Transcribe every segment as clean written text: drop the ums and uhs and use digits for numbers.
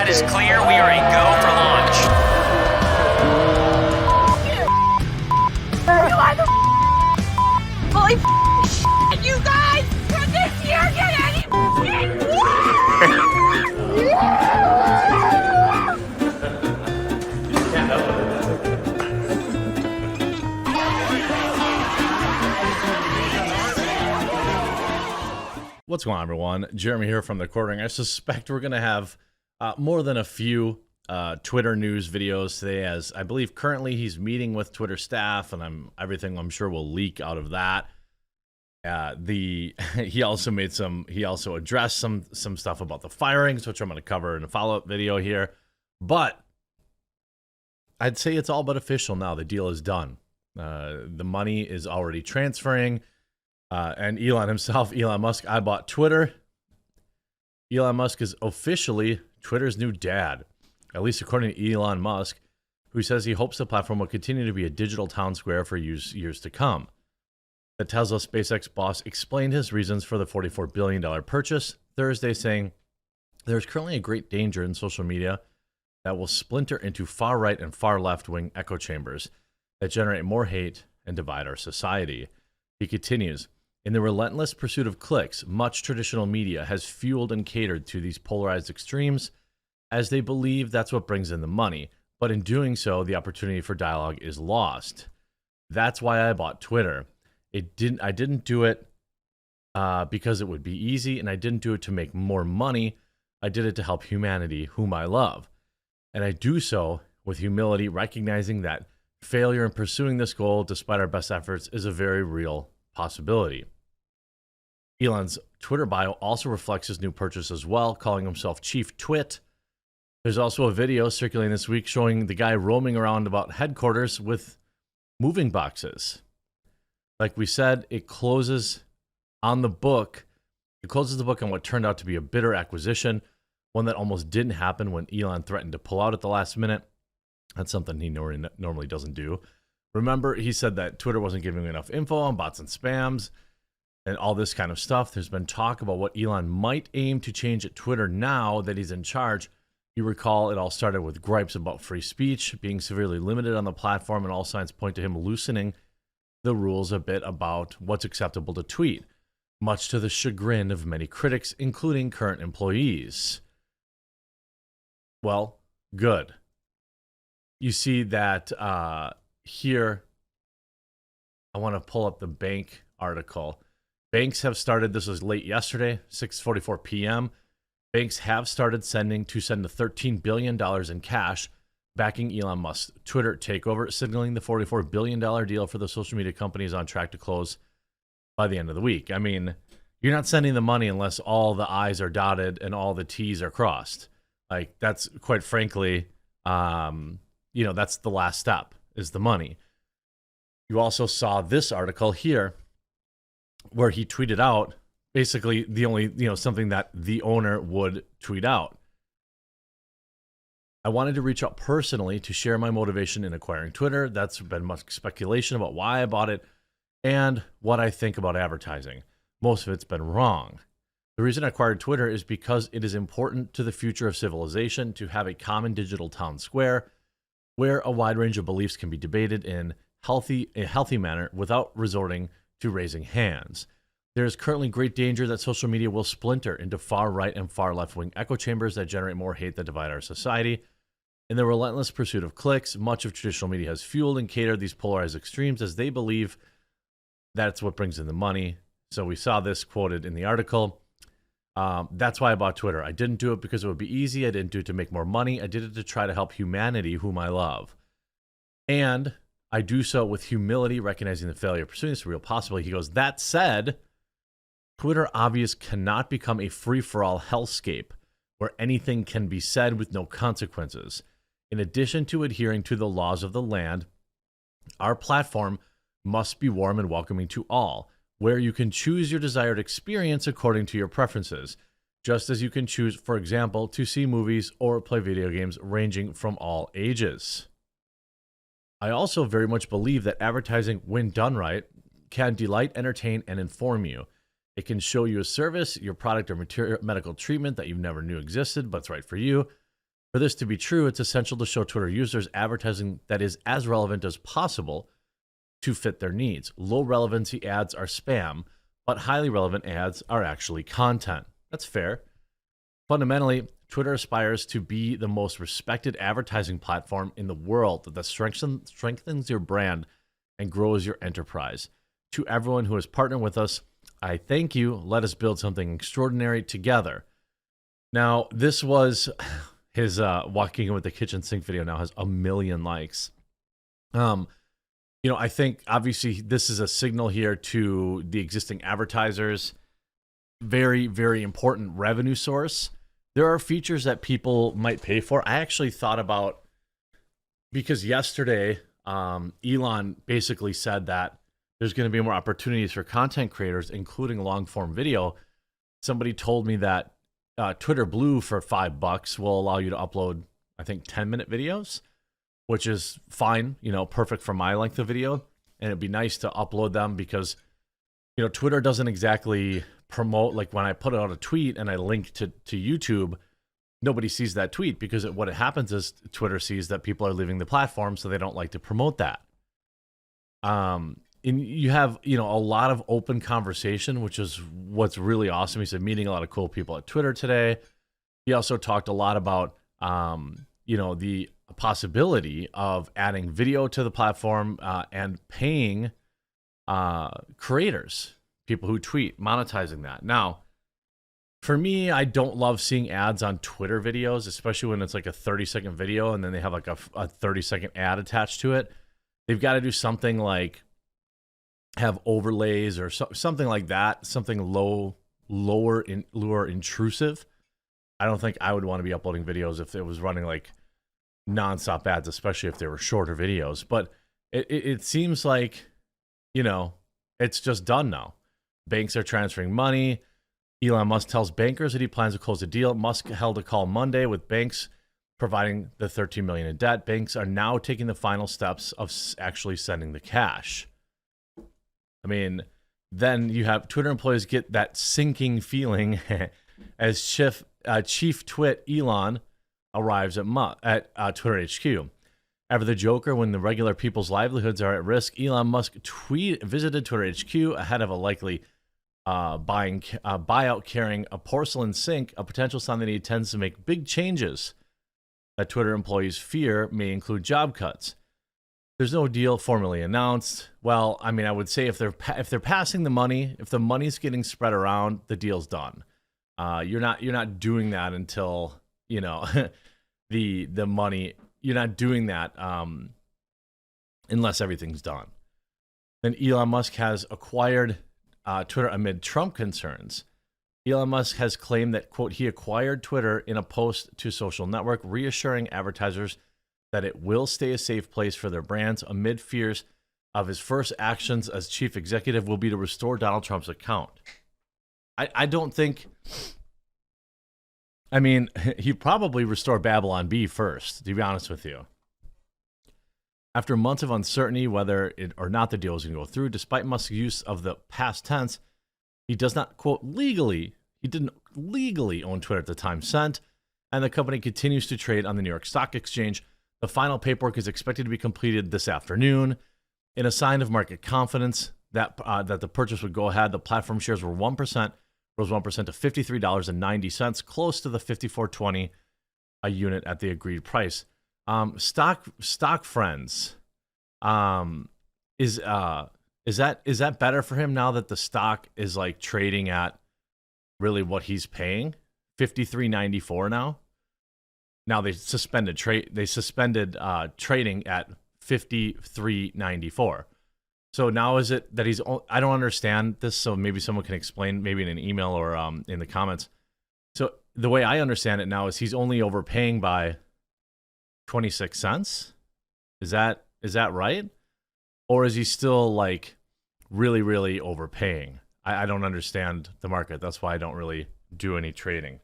That is clear. We are a go for launch. You are the holy shit, you guys! Can this year get any What's going on, everyone? Jeremy here from the Quartering. I suspect we're going to have more than a few Twitter news videos today, as I believe currently he's meeting with Twitter staff, and everything I'm sure will leak out of that. He also addressed some stuff about the firings, which I'm going to cover in a follow-up video here. But I'd say it's all but official now. The deal is done. The money is already transferring. And Elon himself, Elon Musk, I bought Twitter. Elon Musk is officially Twitter's new dad, at least according to Elon Musk, who says he hopes the platform will continue to be a digital town square for years to come. The Tesla SpaceX boss explained his reasons for the $44 billion purchase Thursday, saying, "There's currently a great danger in social media that will splinter into far-right and far-left wing echo chambers that generate more hate and divide our society." He continues, "In the relentless pursuit of clicks, much traditional media has fueled and catered to these polarized extremes as they believe that's what brings in the money. But in doing so, the opportunity for dialogue is lost. That's why I bought Twitter. I didn't do it because it would be easy, and I didn't do it to make more money. I did it to help humanity, whom I love. And I do so with humility, recognizing that failure in pursuing this goal, despite our best efforts, is a very real possibility." Elon's Twitter bio also reflects his new purchase as well, calling himself Chief Twit. There's also a video circulating this week showing the guy roaming around about headquarters with moving boxes. Like we said, it closes the book on what turned out to be a bitter acquisition, one that almost didn't happen when Elon threatened to pull out at the last minute. That's something he normally doesn't do. Remember, he said that Twitter wasn't giving him enough info on bots and spams and all this kind of stuff. There's been talk about what Elon might aim to change at Twitter now that he's in charge. You recall it all started with gripes about free speech being severely limited on the platform, and all signs point to him loosening the rules a bit about what's acceptable to tweet, much to the chagrin of many critics, including current employees. Well, good. You see that here, I want to pull up the bank article. Banks have started, this was late yesterday, 6:44 p.m. Banks have started to send $13 billion in cash, backing Elon Musk's Twitter takeover, signaling the $44 billion deal for the social media company is on track to close by the end of the week. I mean, you're not sending the money unless all the I's are dotted and all the T's are crossed. Like, that's quite frankly, that's the last step, is the money. You also saw this article here where he tweeted out basically the only, something that the owner would tweet out. "I wanted to reach out personally to share my motivation in acquiring Twitter. That's been much speculation about why I bought it and what I think about advertising. Most of it's been wrong. The reason I acquired Twitter is because it is important to the future of civilization to have a common digital town square where a wide range of beliefs can be debated in a healthy manner without resorting to raising hands. There is currently great danger that social media will splinter into far-right and far-left-wing echo chambers that generate more hate that divide our society. In the relentless pursuit of clicks, much of traditional media has fueled and catered these polarized extremes as they believe that's what brings in the money." So we saw this quoted in the article. "That's why I bought Twitter. I didn't do it because it would be easy. I didn't do it to make more money. I did it to try to help humanity, whom I love. And I do so with humility, recognizing the failure of pursuing this real possibility." He goes, "That said, Twitter obviously cannot become a free-for-all hellscape where anything can be said with no consequences. In addition to adhering to the laws of the land, our platform must be warm and welcoming to all, where you can choose your desired experience according to your preferences, just as you can choose, for example, to see movies or play video games ranging from all ages. I also very much believe that advertising, when done right, can delight, entertain, and inform you. It can show you a service, your product, or medical treatment that you never knew existed, but it's right for you. For this to be true, it's essential to show Twitter users advertising that is as relevant as possible to fit their needs. Low relevancy ads are spam, but highly relevant ads are actually content. That's fair. Fundamentally, Twitter aspires to be the most respected advertising platform in the world that strengthens your brand and grows your enterprise. To everyone who has partnered with us, I thank you. Let us build something extraordinary together. Now, this was his walking in with the kitchen sink video. Now has 1 million likes. I think obviously this is a signal here to the existing advertisers. Very, very important revenue source. There are features that people might pay for. I actually thought about, because yesterday Elon basically said that there's going to be more opportunities for content creators, including long form video. Somebody told me that Twitter Blue for $5 will allow you to upload, I think, 10-minute videos, which is fine, perfect for my length of video. And it'd be nice to upload them because, Twitter doesn't exactly promote, like when I put out a tweet and I link to YouTube, nobody sees that tweet because what happens is Twitter sees that people are leaving the platform, so they don't like to promote that. And you have, a lot of open conversation, which is what's really awesome. He said meeting a lot of cool people at Twitter today. He also talked a lot about, the possibility of adding video to the platform and paying creators, people who tweet, monetizing that. Now, for me, I don't love seeing ads on Twitter videos, especially when it's like a 30-second video and then they have like a 30-second ad attached to it. They've got to do something like have overlays or something like that, something lower intrusive. I don't think I would want to be uploading videos if it was running like nonstop ads, especially if they were shorter videos. But it seems like, it's just done now. Banks are transferring money. Elon Musk tells bankers that he plans to close the deal. Musk held a call Monday with banks providing the $13 million in debt. Banks are now taking the final steps of actually sending the cash. I mean, then you have Twitter employees get that sinking feeling as Chief Twit Elon arrives at Twitter HQ. After the Joker, when the regular people's livelihoods are at risk, Elon Musk visited Twitter HQ ahead of a likely buyout carrying a porcelain sink, a potential sign that he intends to make big changes that Twitter employees fear may include job cuts. There's no deal formally announced. Well, I mean, I would say if they're passing the money, if the money's getting spread around, the deal's done. You're not doing that until the money. You're not doing that unless everything's done. Then Elon Musk has acquired Twitter amid Trump concerns. Elon Musk has claimed that, quote, he acquired Twitter in a post to social network, reassuring advertisers that it will stay a safe place for their brands amid fears of his first actions as chief executive will be to restore Donald Trump's account. I don't think... I mean, he'd probably restore Babylon Bee first, to be honest with you. After months of uncertainty whether it or not the deal is going to go through, despite Musk's use of the past tense, he does not, quote, he didn't legally own Twitter at the time sent, and the company continues to trade on the New York Stock Exchange. The final paperwork is expected to be completed this afternoon. In a sign of market confidence that the purchase would go ahead, the platform shares were 1%, rose 1% to $53.90, close to the $54.20 a unit at the agreed price. Stock friends, is that better for him now that the stock is like trading at really what he's paying? $53.94 now. Now they suspended trading at $53.94. So now is it that I don't understand this, so maybe someone can explain, maybe in an email or in the comments. So the way I understand it now is he's only overpaying by 26 cents. Is that right? Or is he still like really, really overpaying? I don't understand the market. That's why I don't really do any trading.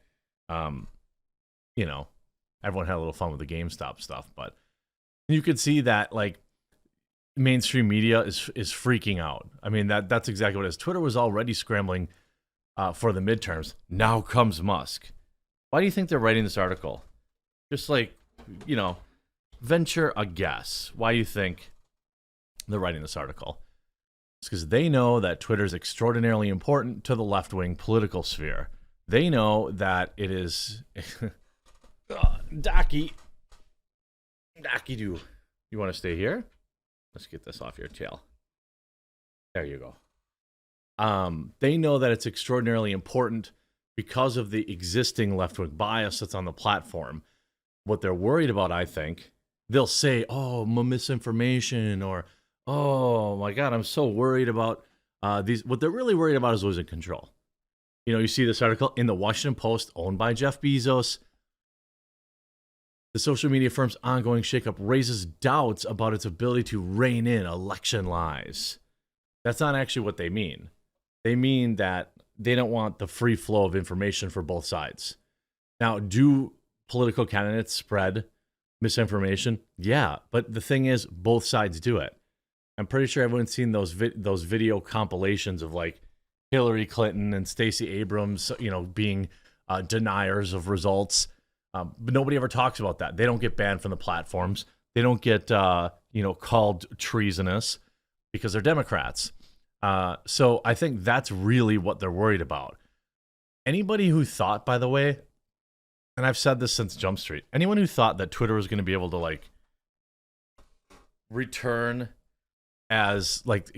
Everyone had a little fun with the GameStop stuff, but you could see that like mainstream media is freaking out. I mean, that's exactly what it is. Twitter was already scrambling for the midterms. Now comes Musk. Why do you think they're writing this article? Just like, you know, venture a guess why you think they're writing this article. It's because they know that Twitter is extraordinarily important to the left-wing political sphere. They know that it is... Daki do. You want to stay here? Let's get this off your tail. There you go. They know that it's extraordinarily important because of the existing left-wing bias that's on the platform. What they're worried about, I think, they'll say, oh, misinformation, or, oh my God, I'm so worried about these. What they're really worried about is losing control. You know, you see this article in the Washington Post, owned by Jeff Bezos. The social media firm's ongoing shakeup raises doubts about its ability to rein in election lies. That's not actually what they mean. They mean that they don't want the free flow of information for both sides. Now, do political candidates spread misinformation? Yeah, but the thing is, both sides do it. I'm pretty sure everyone's seen those video compilations of like Hillary Clinton and Stacey Abrams, you know, being deniers of results. But nobody ever talks about that. They don't get banned from the platforms. They don't get, called treasonous because they're Democrats. So I think that's really what they're worried about. Anybody who thought, by the way, and I've said this since Jump Street, anyone who thought that Twitter was going to be able to like return as like,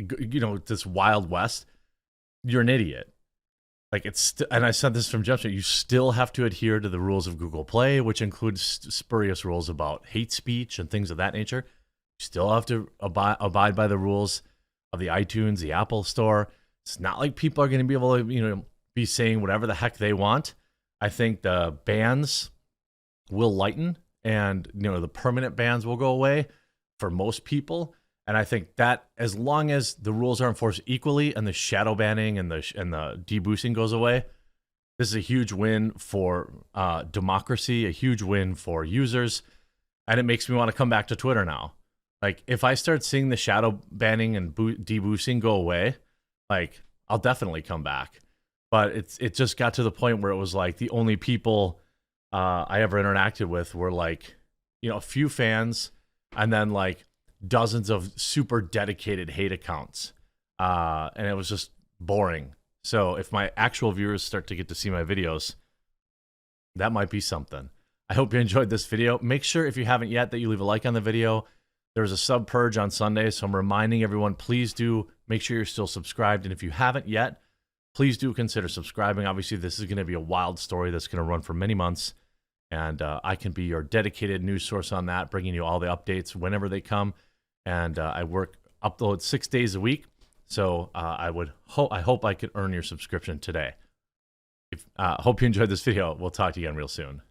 this Wild West, you're an idiot. Like and I said this from Jump Street, you still have to adhere to the rules of Google Play, which includes spurious rules about hate speech and things of that nature. You still have to abide by the rules of the iTunes, the Apple Store. It's not like people are going to be able to, be saying whatever the heck they want. I think the bans will lighten, and the permanent bans will go away for most people. And I think that as long as the rules are enforced equally and the shadow banning and the deboosting goes away, this is a huge win for democracy, a huge win for users, and it makes me want to come back to Twitter now. Like, if I start seeing the shadow banning and deboosting go away, like, I'll definitely come back. But it just got to the point where it was like the only people I ever interacted with were like, a few fans, and then like dozens of super dedicated hate accounts. And it was just boring. So if my actual viewers start to get to see my videos, that might be something. I hope you enjoyed this video. Make sure, if you haven't yet, that you leave a like on the video. There's a sub purge on Sunday, so I'm reminding everyone, please do make sure you're still subscribed. And if you haven't yet, please do consider subscribing. Obviously, this is going to be a wild story that's going to run for many months. And I can be your dedicated news source on that, bringing you all the updates whenever they come. And I upload 6 days a week. So I hope I could earn your subscription today. Hope you enjoyed this video. We'll talk to you again real soon.